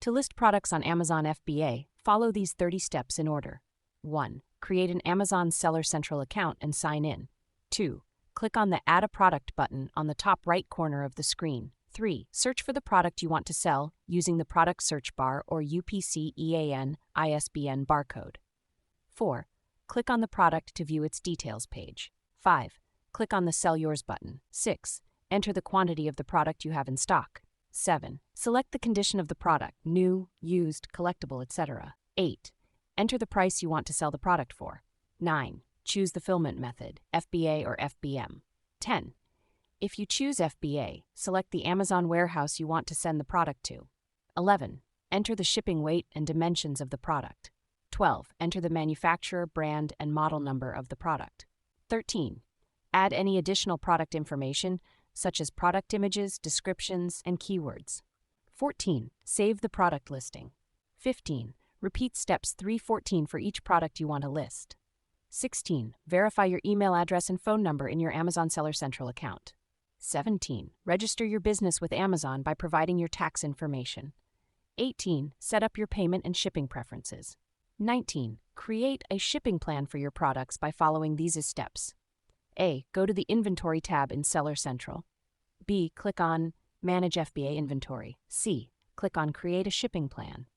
To list products on Amazon FBA, follow these 30 steps in order. 1. Create an Amazon Seller Central account and sign in. 2. Click on the Add a Product button on the top right corner of the screen. 3. Search for the product you want to sell using the product search bar or UPC EAN ISBN barcode. 4. Click on the product to view its details page. 5. Click on the Sell Yours button. 6. Enter the quantity of the product you have in stock. 7. Select the condition of the product, new, used, collectible, etc. 8. Enter the price you want to sell the product for. 9. Choose the fulfillment method, FBA or FBM. 10. If you choose FBA, select the Amazon warehouse you want to send the product to. 11. Enter the shipping weight and dimensions of the product. 12. Enter the manufacturer, brand, and model number of the product. 13. Add any additional product information, such as product images, descriptions, and keywords. 14. Save the product listing. 15. Repeat steps 3-14 for each product you want to list. 16. Verify your email address and phone number in your Amazon Seller Central account. 17. Register your business with Amazon by providing your tax information. 18. Set up your payment and shipping preferences. 19. Create a shipping plan for your products by following these steps. A. Go to the Inventory tab in Seller Central. B. Click on Manage FBA Inventory. C. Click on Create a Shipping Plan.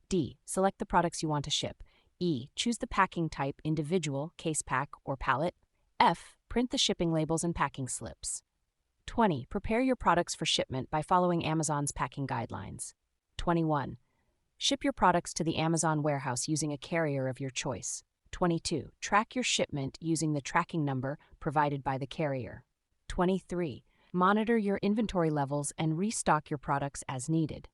D. Select the products you want to ship. E. Choose the packing type, individual, case pack, or pallet. F. Print the shipping labels and packing slips. 20. Prepare your products for shipment by following Amazon's packing guidelines. 21. Ship your products to the Amazon warehouse using a carrier of your choice. 22. Track your shipment using the tracking number provided by the carrier. 23. Monitor your inventory levels and restock your products as needed.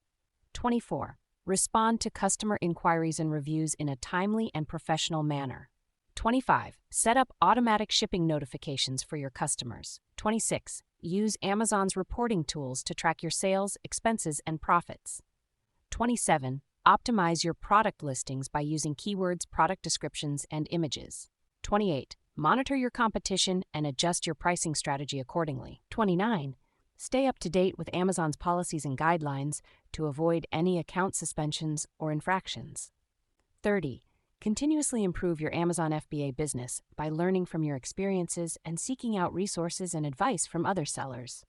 24. Respond to customer inquiries and reviews in a timely and professional manner. 25. Set up automatic shipping notifications for your customers. 26. Use Amazon's reporting tools to track your sales, expenses, and profits. 27. Optimize your product listings by using keywords, product descriptions, and images. 28. Monitor your competition and adjust your pricing strategy accordingly. 29. Stay up to date with Amazon's policies and guidelines to avoid any account suspensions or infractions. 30. Continuously improve your Amazon FBA business by learning from your experiences and seeking out resources and advice from other sellers.